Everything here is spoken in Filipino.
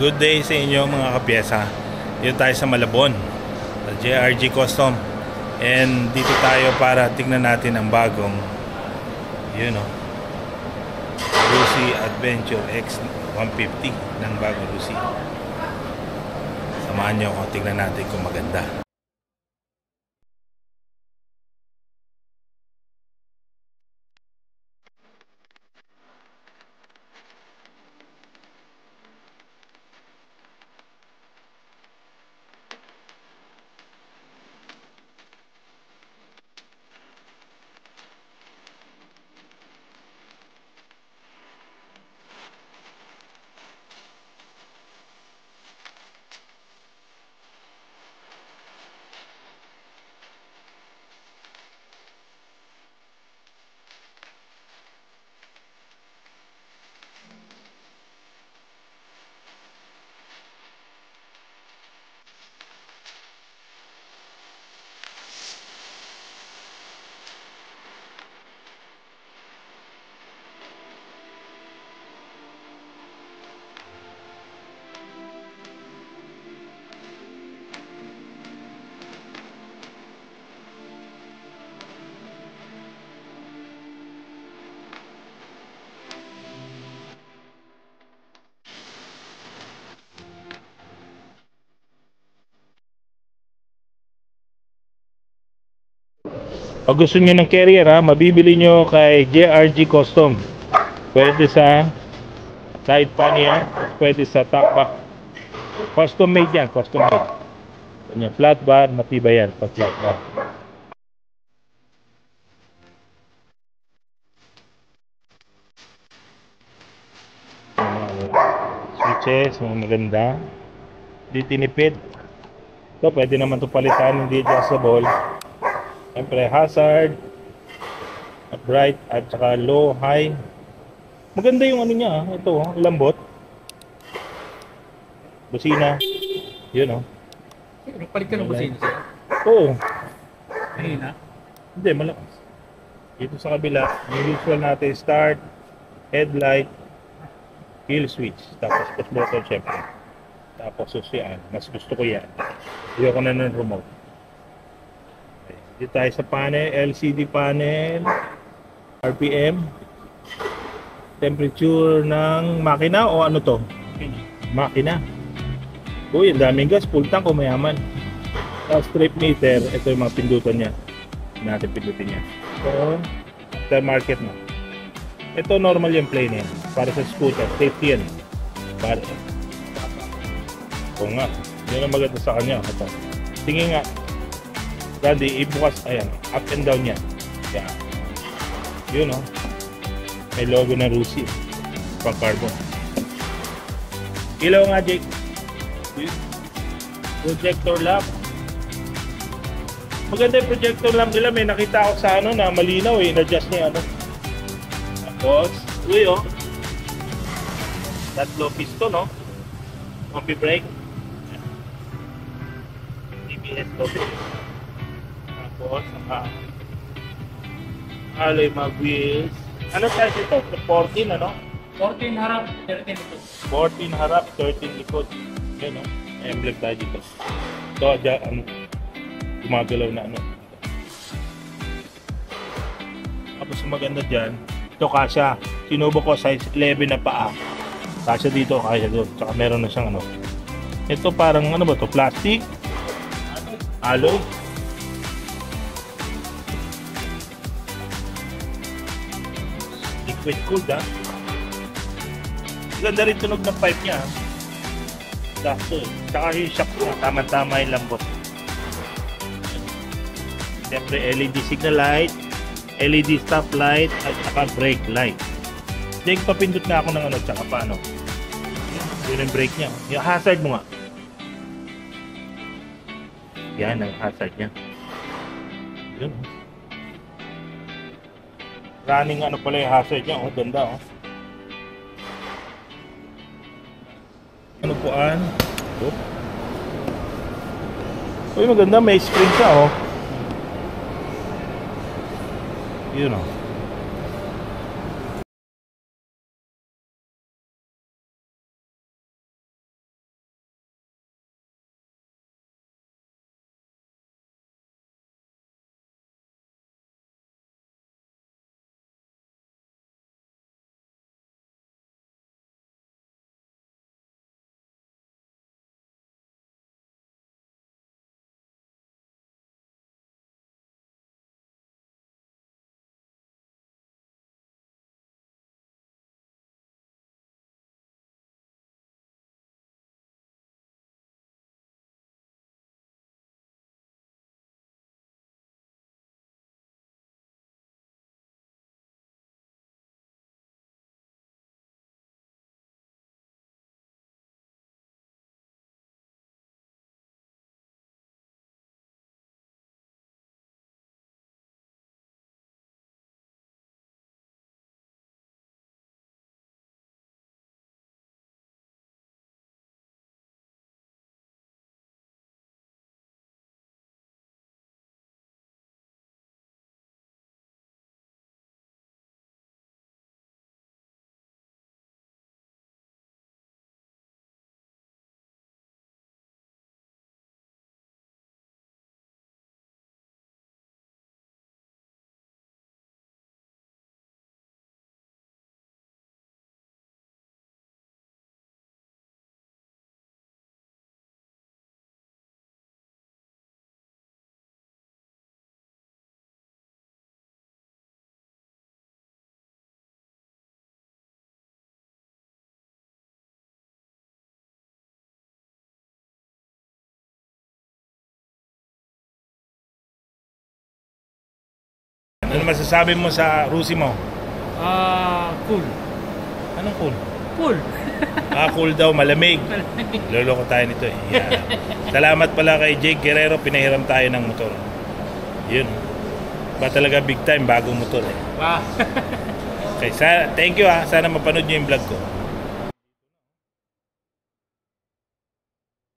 Good day sa inyo mga kapyesa. Dito tayo sa Malabon, sa JRG Custom. And dito tayo para tingnan natin ang bagong Rusi Adventure X 150 ng bagong Rusi. Samahan nyo ako, tingnan natin kung maganda. Pag gusto nyo ng carrier mabibili nyo kay JRG Custom. Pwede sa side pan yan, pwede sa top back. Custom made yan, custom made. Kanya flat bar, matibay yan pag flat bar. Switches, mga maganda. Di tinipid. Ito pwede naman ito palitan, hindi adjustable. Siyempre hazard, bright at saka low, high. Maganda yung ano niya, ito lambot. Busina. Yun Palit ka ng busina siya? Oo. Mahina? Hindi, malakas. Dito sa kabila, yung usual natin, start, headlight, kill switch, tapos push button syempre. Tapos susian, mas gusto ko yan. Ayoko na ng remote. Dito tayo sa panel, LCD panel, RPM, temperature ng makina o ano to? Makina. Uy, ang daming gas, full tank o mayaman. Tapos trip meter, ito yung mga pindutan niya. Natin pindutin niya. So, aftermarket mo. Ito normal yung plane yan. Para sa scooter, safety yan. Para. Oo nga, yun ang maganda sa kanya. Ito. Tingin nga. Randy, ibukas, ayan, up and down yan. Yeah. Yun may logo na Rusi. Pang carbon. Ilaw nga, Jake. Projector lamp. Maganda yung projector lamp nila. May nakita ako sa na malinaw in-adjust niya Tapos, tatlo piston, Combi brake. ABS logo. Tapos, alloy mag wheels. Ano size ito? 14, 14 harap, 13 likod. 14 harap, 13 likod. Yan, emblem tayo dito. Ito, gumagalaw na Tapos maganda dyan, ito kasya. Sinubo ko size 11 na paa. Kasya dito, kasya doon. Tsaka meron na siyang Ito parang ba to? Plastic? Alloy? Liquid cooled Ganda rin tunog ng pipe niya Sakto Tsaka yung shock niya, tama-tama yung lambot. Siyempre LED signal light, LED stop light, at saka brake light. Hindi papindot na ako ng tsaka paano. Yun yung brake niya. Yung hazard mo nga. Yan ang hazard niya. Yun running pala yung hazard niya, ganda Puan. Uy, maganda, may screen siya yun Ano masasabi mo sa Rusi mo? Cool. Anong cool? Cool. Cool daw, malamig. Loloko tayo nito eh. Yan. Salamat pala kay Jake Guerrero, pinahiram tayo ng motor. Yun. Ba talaga big time, bagong motor eh. Wow. Okay, thank you ha. Sana mapanood nyo yung vlog ko.